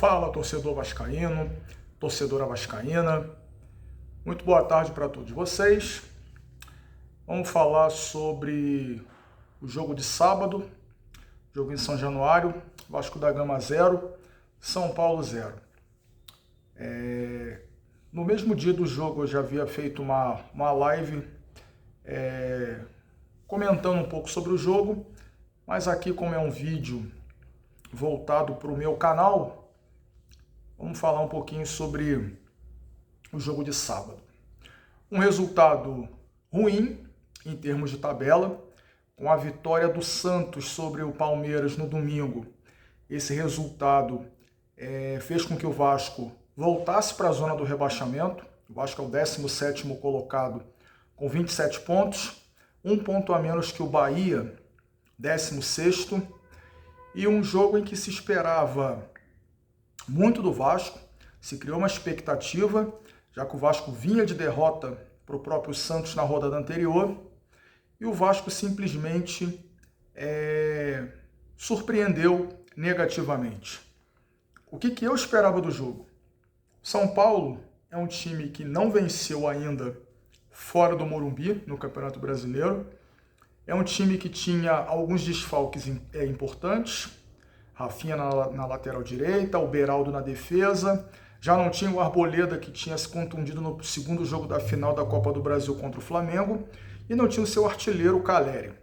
Fala, torcedor vascaíno, torcedora vascaína. Muito boa tarde para todos vocês. Vamos falar sobre o jogo de sábado, jogo em São Januário, Vasco da Gama 0, São Paulo 0. No mesmo dia do jogo eu já havia feito uma live comentando um pouco sobre o jogo, mas aqui, como é um vídeo voltado para o meu canal, vamos falar um pouquinho sobre o jogo de sábado. Um resultado ruim em termos de tabela, com a vitória do Santos sobre o Palmeiras no domingo. Esse resultado fez com que o Vasco voltasse para a zona do rebaixamento. O Vasco é o 17º colocado com 27 pontos, um ponto a menos que o Bahia, 16º, e um jogo em que se esperava muito do Vasco, se criou uma expectativa, já que o Vasco vinha de derrota para o próprio Santos na rodada anterior, e o Vasco simplesmente surpreendeu negativamente. O que eu esperava do jogo? São Paulo é um time que não venceu ainda fora do Morumbi, no Campeonato Brasileiro. É um time que tinha alguns desfalques importantes. Rafinha na lateral direita, o Beraldo na defesa. Já não tinha o Arboleda, que tinha se contundido no segundo jogo da final da Copa do Brasil contra o Flamengo. E não tinha o seu artilheiro, o Caleri.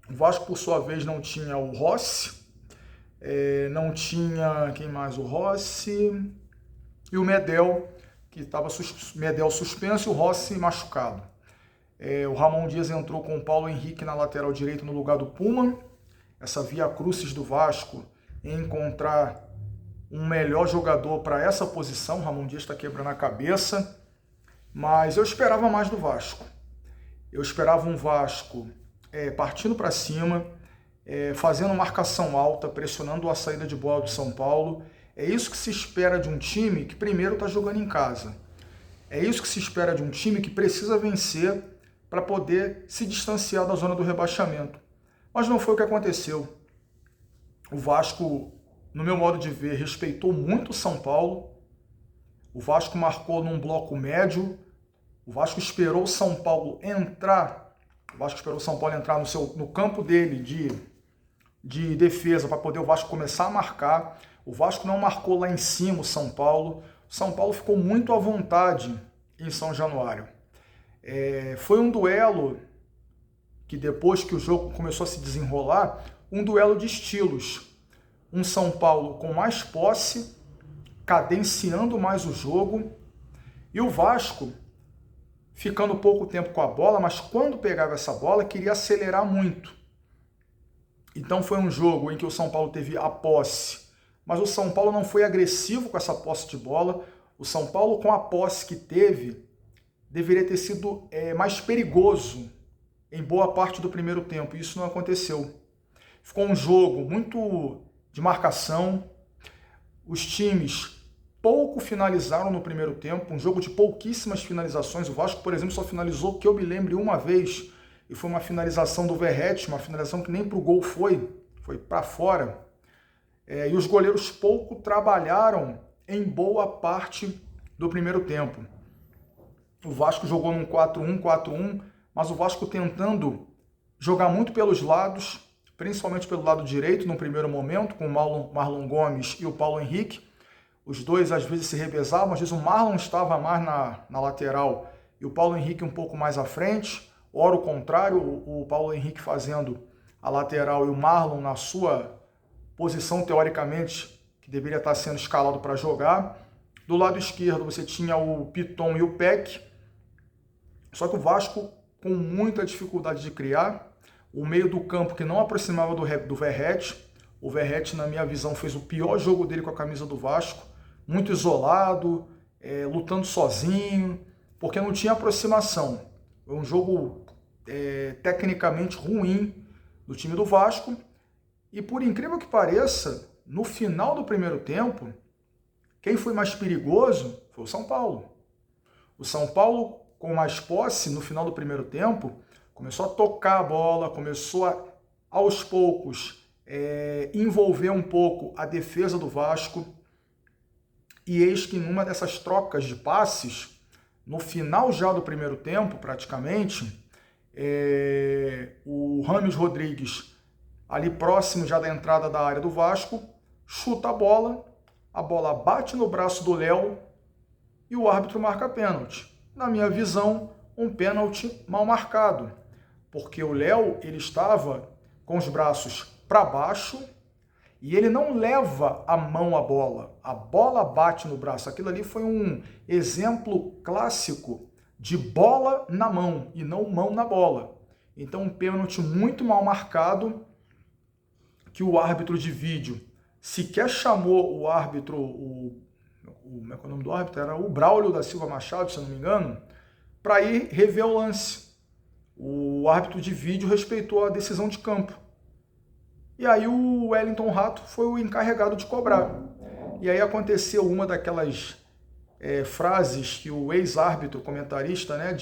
O Vasco, por sua vez, não tinha o Rossi. Não tinha, quem mais? O Rossi e o Medel, que estava Medel suspenso e o Rossi machucado. O Ramon Dias entrou com o Paulo Henrique na lateral direita no lugar do Puma. Essa via crucis do Vasco em encontrar um melhor jogador para essa posição. O Ramon Dias está quebrando a cabeça, mas eu esperava mais do Vasco. Eu esperava um Vasco partindo para cima, fazendo marcação alta, pressionando a saída de bola do São Paulo. É isso que se espera de um time que primeiro está jogando em casa. É isso que se espera de um time que precisa vencer para poder se distanciar da zona do rebaixamento. Mas não foi o que aconteceu. O Vasco, no meu modo de ver, respeitou muito o São Paulo. O Vasco marcou num bloco médio. O Vasco esperou o São Paulo entrar. O Vasco esperou o São Paulo entrar no campo dele de defesa para poder o Vasco começar a marcar. O Vasco não marcou lá em cima o São Paulo. O São Paulo ficou muito à vontade em São Januário. Foi um duelo que, depois que o jogo começou a se desenrolar, um duelo de estilos. Um São Paulo com mais posse, cadenciando mais o jogo, e o Vasco ficando pouco tempo com a bola, mas quando pegava essa bola, queria acelerar muito. Então foi um jogo em que o São Paulo teve a posse, mas o São Paulo não foi agressivo com essa posse de bola. O São Paulo, com a posse que teve, deveria ter sido mais perigoso em boa parte do primeiro tempo, e isso não aconteceu. Ficou um jogo muito de marcação, os times pouco finalizaram no primeiro tempo, um jogo de pouquíssimas finalizações. O Vasco, por exemplo, só finalizou, que eu me lembre, uma vez, e foi uma finalização do Verratti, uma finalização que nem para o gol foi para fora. E os goleiros pouco trabalharam em boa parte do primeiro tempo. O Vasco jogou num 4-1, 4-1, mas o Vasco tentando jogar muito pelos lados, principalmente pelo lado direito no primeiro momento, com o Marlon Gomes e o Paulo Henrique. Os dois às vezes se revezavam, às vezes o Marlon estava mais na lateral e o Paulo Henrique um pouco mais à frente. Ora o contrário, o Paulo Henrique fazendo a lateral e o Marlon na sua posição, teoricamente, que deveria estar sendo escalado para jogar. Do lado esquerdo você tinha o Piton e o Peck. Só que o Vasco com muita dificuldade de criar. O meio do campo que não aproximava do Verratti. O Verratti, na minha visão, fez o pior jogo dele com a camisa do Vasco. Muito isolado, lutando sozinho, porque não tinha aproximação. Foi um jogo tecnicamente ruim do time do Vasco. E por incrível que pareça, no final do primeiro tempo, quem foi mais perigoso foi o São Paulo. O São Paulo, com mais posse no final do primeiro tempo, começou a tocar a bola, começou aos poucos envolver um pouco a defesa do Vasco. E eis que numa dessas trocas de passes, no final já do primeiro tempo, praticamente, o Rames Rodrigues, ali próximo já da entrada da área do Vasco, chuta a bola bate no braço do Léo e o árbitro marca pênalti. Na minha visão, um pênalti mal marcado, porque o Léo ele estava com os braços para baixo e ele não leva a mão à bola. A bola bate no braço. Aquilo ali foi um exemplo clássico de bola na mão e não mão na bola. Então, um pênalti muito mal marcado, que o árbitro de vídeo sequer chamou o árbitro, como é que é o nome do árbitro? Era o Braulio da Silva Machado, se eu não me engano, para ir rever o lance. O árbitro de vídeo respeitou a decisão de campo. E aí o Wellington Rato foi o encarregado de cobrar. E aí aconteceu uma daquelas frases que o ex-árbitro comentarista, né,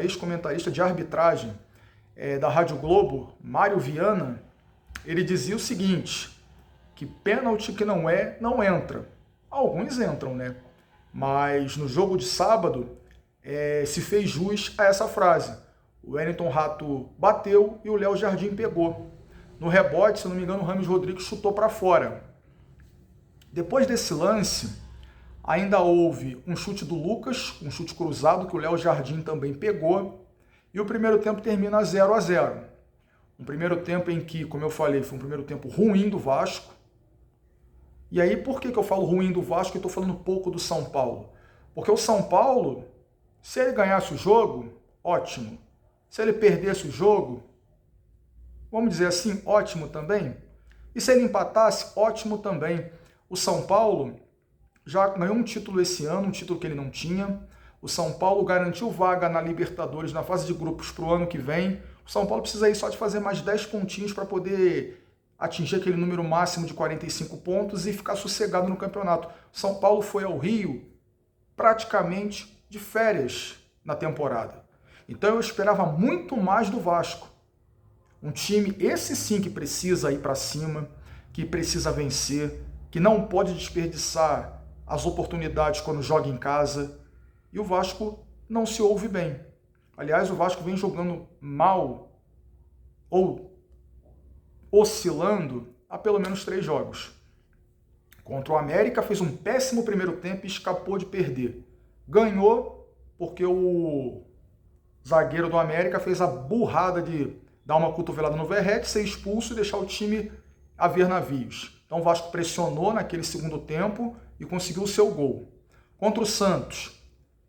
ex-comentarista de arbitragem da Rádio Globo, Mário Viana, ele dizia o seguinte, que pênalti que não é, não entra. Alguns entram, né? Mas no jogo de sábado se fez jus a essa frase. O Wellington Rato bateu e o Léo Jardim pegou. No rebote, se não me engano, o Rames Rodrigues chutou para fora. Depois desse lance, ainda houve um chute do Lucas, um chute cruzado que o Léo Jardim também pegou. E o primeiro tempo termina 0-0. Um primeiro tempo em que, como eu falei, foi um primeiro tempo ruim do Vasco. E aí, por que eu falo ruim do Vasco e estou falando pouco do São Paulo? Porque o São Paulo, se ele ganhasse o jogo, ótimo. Se ele perdesse o jogo, vamos dizer assim, ótimo também. E se ele empatasse, ótimo também. O São Paulo já ganhou um título esse ano, um título que ele não tinha. O São Paulo garantiu vaga na Libertadores, na fase de grupos para o ano que vem. O São Paulo precisa aí só de fazer mais 10 pontinhos para poder atingir aquele número máximo de 45 pontos e ficar sossegado no campeonato. O São Paulo foi ao Rio praticamente de férias na temporada. Então eu esperava muito mais do Vasco. Um time, esse sim, que precisa ir para cima, que precisa vencer, que não pode desperdiçar as oportunidades quando joga em casa. E o Vasco não se ouve bem. Aliás, o Vasco vem jogando mal ou oscilando há pelo menos 3 jogos. Contra o América fez um péssimo primeiro tempo e escapou de perder. Ganhou porque o zagueiro do América fez a burrada de dar uma cotovelada no Verrete, ser expulso e deixar o time a ver navios. Então o Vasco pressionou naquele segundo tempo e conseguiu o seu gol. Contra o Santos,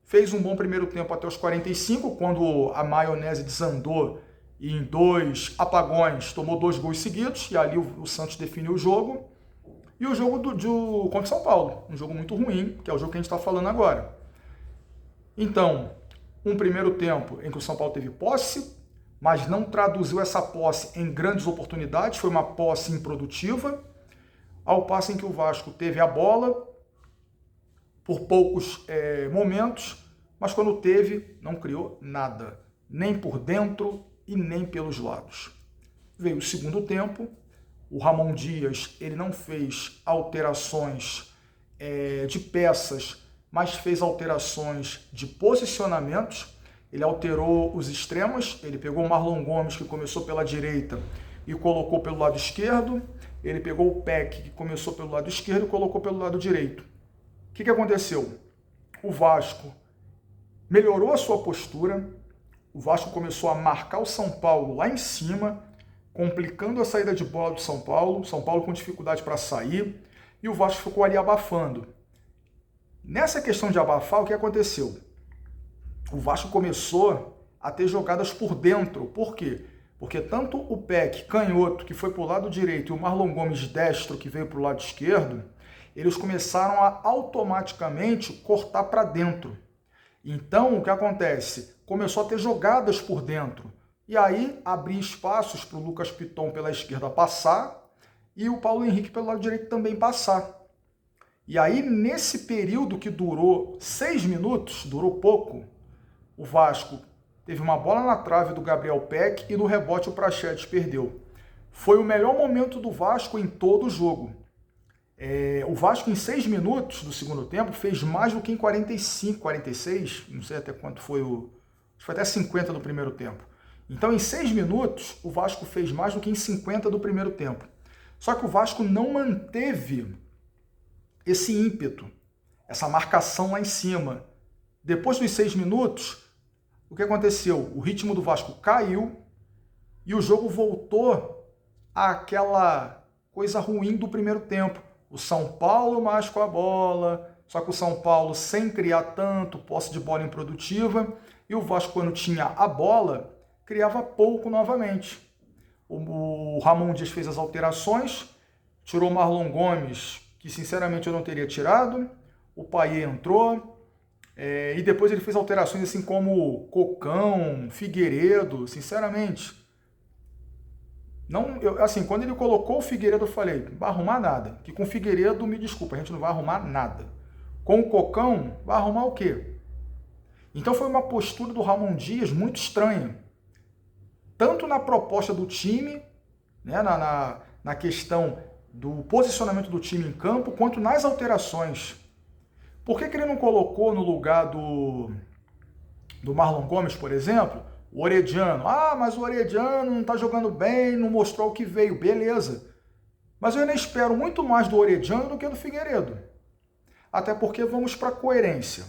fez um bom primeiro tempo até os 45, quando a maionese desandou e em 2 apagões tomou 2 gols seguidos, e ali o Santos definiu o jogo. E o jogo contra o São Paulo, um jogo muito ruim, que é o jogo que a gente está falando agora. Então, um primeiro tempo em que o São Paulo teve posse, mas não traduziu essa posse em grandes oportunidades, foi uma posse improdutiva, ao passo em que o Vasco teve a bola por poucos momentos, mas quando teve, não criou nada, nem por dentro e nem pelos lados. Veio o segundo tempo, o Ramon Dias ele não fez alterações de peças, mas fez alterações de posicionamentos. Ele alterou os extremos, ele pegou o Marlon Gomes, que começou pela direita, e colocou pelo lado esquerdo. Ele pegou o Peck, que começou pelo lado esquerdo, e colocou pelo lado direito. O que aconteceu? O Vasco melhorou a sua postura, o Vasco começou a marcar o São Paulo lá em cima, complicando a saída de bola do São Paulo com dificuldade para sair, e o Vasco ficou ali abafando. Nessa questão de abafar, o que aconteceu? O Vasco começou a ter jogadas por dentro. Por quê? Porque tanto o Peck, canhoto, que foi para o lado direito, e o Marlon Gomes, destro, que veio para o lado esquerdo, eles começaram a automaticamente cortar para dentro. Então, o que acontece? Começou a ter jogadas por dentro. E aí, abria espaços para o Lucas Piton pela esquerda passar e o Paulo Henrique pelo lado direito também passar. E aí, nesse período que durou 6 minutos, durou pouco, o Vasco teve uma bola na trave do Gabriel Peck e no rebote o Praxedes perdeu. Foi o melhor momento do Vasco em todo o jogo. O Vasco, em 6 minutos do segundo tempo, fez mais do que em 45, 46, não sei até quanto foi acho que foi até 50 do primeiro tempo. Então, em 6 minutos, o Vasco fez mais do que em 50 do primeiro tempo. Só que o Vasco não manteve esse ímpeto, essa marcação lá em cima. Depois dos 6 minutos, o que aconteceu? O ritmo do Vasco caiu e o jogo voltou àquela coisa ruim do primeiro tempo. O São Paulo mais com a bola, só que o São Paulo sem criar tanto, posse de bola improdutiva, e o Vasco, quando tinha a bola, criava pouco novamente. O Ramon Dias fez as alterações, tirou o Marlon Gomes, que sinceramente eu não teria tirado, o Payet entrou, e depois ele fez alterações assim como Cocão, Figueiredo, sinceramente. Não, assim, quando ele colocou o Figueiredo, eu falei, não vai arrumar nada. Que com o Figueiredo, me desculpa, a gente não vai arrumar nada. Com o Cocão, vai arrumar o quê? Então foi uma postura do Ramon Dias muito estranha. Tanto na proposta do time, né, na questão do posicionamento do time em campo, quanto nas alterações. Por que ele não colocou no lugar do Marlon Gomes, por exemplo, o Orediano? Ah, mas o Orediano não está jogando bem, não mostrou o que veio. Beleza. Mas eu ainda espero muito mais do Orediano do que do Figueiredo. Até porque vamos para a coerência.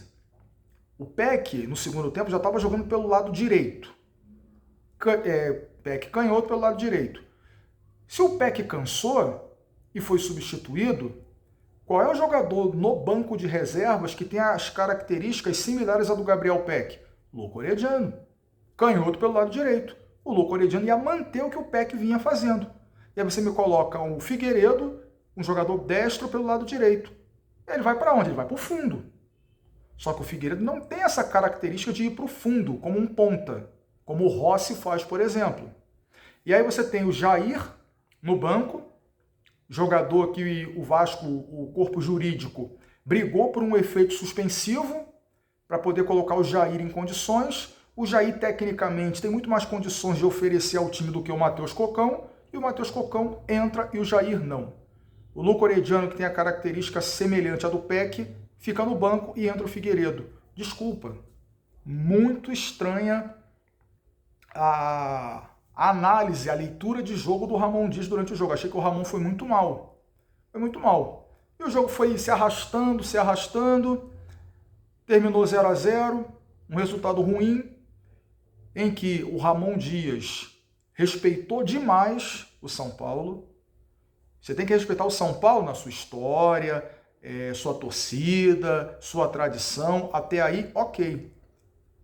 O Peck, no segundo tempo, já estava jogando pelo lado direito. Peck canhoto pelo lado direito. Se o Peck cansou e foi substituído, qual é o jogador no banco de reservas que tem as características similares à do Gabriel Peck? Luco Orediano. Canhoto pelo lado direito. O Luco Orediano ia manter o que o Peck vinha fazendo. E aí você me coloca o Figueiredo, um jogador destro pelo lado direito. Ele vai para onde? Ele vai para o fundo. Só que o Figueiredo não tem essa característica de ir para o fundo, como um ponta, como o Rossi faz, por exemplo. E aí você tem o Jair no banco, jogador que o Vasco, o corpo jurídico, brigou por um efeito suspensivo para poder colocar o Jair em condições. O Jair, tecnicamente, tem muito mais condições de oferecer ao time do que o Matheus Cocão, e o Matheus Cocão entra e o Jair não. O Luco Orediano, que tem a característica semelhante à do Peck, fica no banco e entra o Figueiredo. Desculpa, muito estranha a análise, a leitura de jogo do Ramon Dias durante o jogo. Achei que o Ramon foi muito mal. Foi muito mal. E o jogo foi se arrastando, terminou 0-0, um resultado ruim, em que o Ramon Dias respeitou demais o São Paulo. Você tem que respeitar o São Paulo na sua história, sua torcida, sua tradição. Até aí, ok.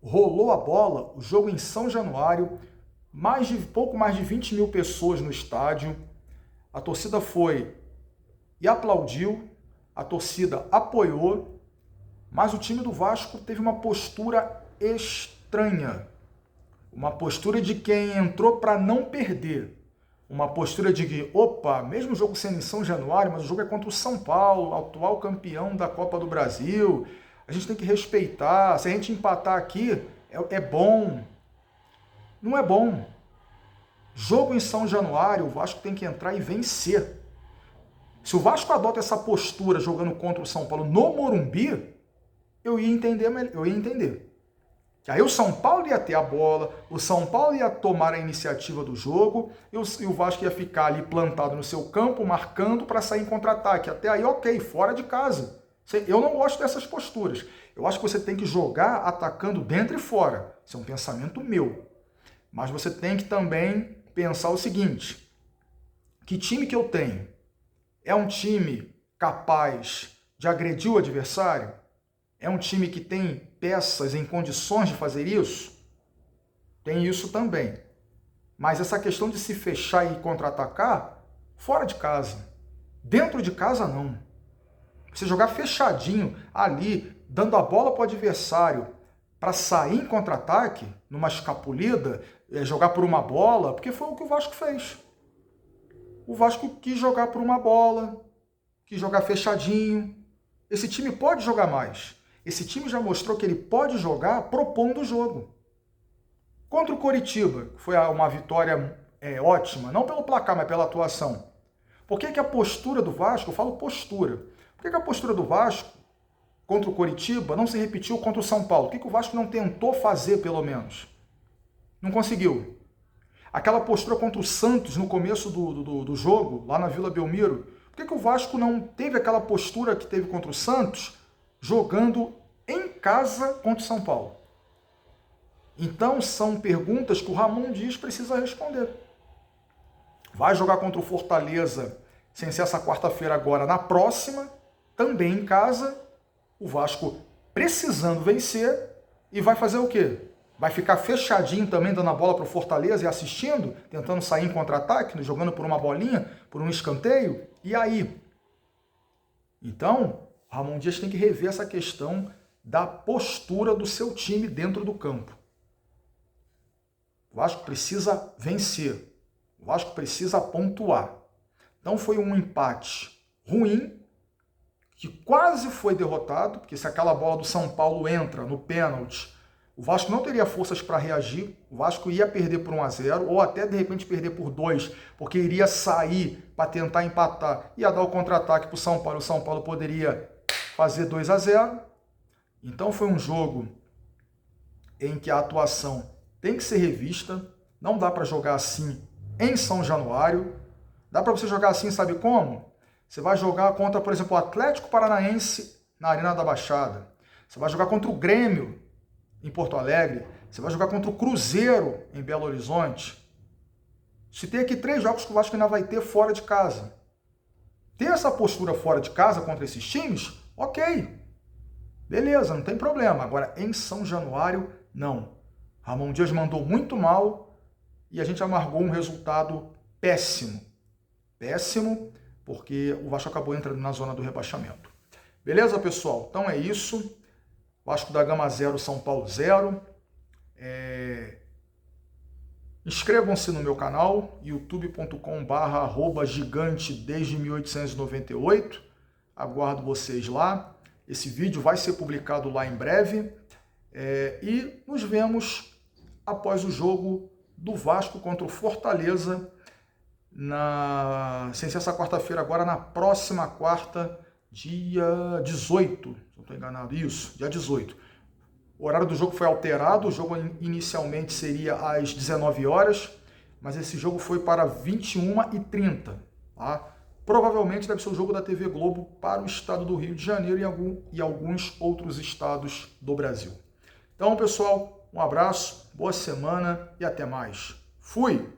Rolou a bola, o jogo em São Januário, pouco mais de 20 mil pessoas no estádio. A torcida foi e aplaudiu, a torcida apoiou, mas o time do Vasco teve uma postura estranha. Uma postura de quem entrou para não perder. Uma postura de que, opa, mesmo o jogo sendo em São Januário, mas o jogo é contra o São Paulo, atual campeão da Copa do Brasil. A gente tem que respeitar. Se a gente empatar aqui, é bom. Não é bom. Jogo em São Januário, o Vasco tem que entrar e vencer. Se o Vasco adota essa postura jogando contra o São Paulo no Morumbi, eu ia entender. Que aí o São Paulo ia ter a bola, o São Paulo ia tomar a iniciativa do jogo e o Vasco ia ficar ali plantado no seu campo, marcando para sair em contra-ataque. Até aí, ok, fora de casa. Eu não gosto dessas posturas. Eu acho que você tem que jogar atacando dentro e fora. Isso é um pensamento meu. Mas você tem que também pensar o seguinte: que time que eu tenho? É um time capaz de agredir o adversário? É um time que tem peças em condições de fazer isso? Tem isso também. Mas essa questão de se fechar e contra-atacar, fora de casa. Dentro de casa, não. Você jogar fechadinho ali, dando a bola para o adversário para sair em contra-ataque, numa escapulida, jogar por uma bola, porque foi o que o Vasco fez. O Vasco quis jogar por uma bola, quis jogar fechadinho. Esse time pode jogar mais. Esse time já mostrou que ele pode jogar propondo o jogo. Contra o Coritiba, que foi uma vitória ótima, não pelo placar, mas pela atuação. Por que a postura do Vasco, eu falo postura, por que a postura do Vasco contra o Coritiba não se repetiu contra o São Paulo? O que o Vasco não tentou fazer, pelo menos? Não conseguiu. Aquela postura contra o Santos no começo do jogo, lá na Vila Belmiro, por que o Vasco não teve aquela postura que teve contra o Santos, jogando em casa contra o São Paulo? Então, são perguntas que o Ramon Dias precisa responder. Vai jogar contra o Fortaleza, sem ser essa quarta-feira agora, na próxima, também em casa, o Vasco precisando vencer, e vai fazer o quê? Vai ficar fechadinho também, dando a bola para o Fortaleza e assistindo, tentando sair em contra-ataque, jogando por uma bolinha, por um escanteio? E aí? Então, o Ramon Dias tem que rever essa questão da postura do seu time dentro do campo. O Vasco precisa vencer. O Vasco precisa pontuar. Então foi um empate ruim, que quase foi derrotado, porque se aquela bola do São Paulo entra no pênalti, o Vasco não teria forças para reagir, o Vasco ia perder por 1-0, ou até de repente perder por 2, porque iria sair para tentar empatar, ia dar o contra-ataque para o São Paulo poderia fazer 2-0. Então foi um jogo em que a atuação tem que ser revista, não dá para jogar assim em São Januário. Dá para você jogar assim, sabe como? Você vai jogar contra, por exemplo, o Atlético Paranaense na Arena da Baixada. Você vai jogar contra o Grêmio em Porto Alegre. Você vai jogar contra o Cruzeiro em Belo Horizonte. Se tem aqui 3 jogos que o Vasco ainda vai ter fora de casa. Ter essa postura fora de casa contra esses times, ok. Beleza, não tem problema. Agora, em São Januário, não. Ramon Dias mandou muito mal e a gente amargou um resultado péssimo. Péssimo, porque o Vasco acabou entrando na zona do rebaixamento. Beleza, pessoal? Então é isso. Vasco da Gama 0, São Paulo 0. Inscrevam-se no meu canal, youtube.com/gigante desde 1898. Aguardo vocês lá. Esse vídeo vai ser publicado lá em breve. E nos vemos após o jogo do Vasco contra o Fortaleza, sem ser essa quarta-feira agora, na próxima quarta, dia 18, se não estou enganado, isso, dia 18. O horário do jogo foi alterado, o jogo inicialmente seria às 19 horas, mas esse jogo foi para 21h30, tá? Provavelmente deve ser o jogo da TV Globo para o estado do Rio de Janeiro e alguns outros estados do Brasil. Então, pessoal, um abraço, boa semana e até mais. Fui!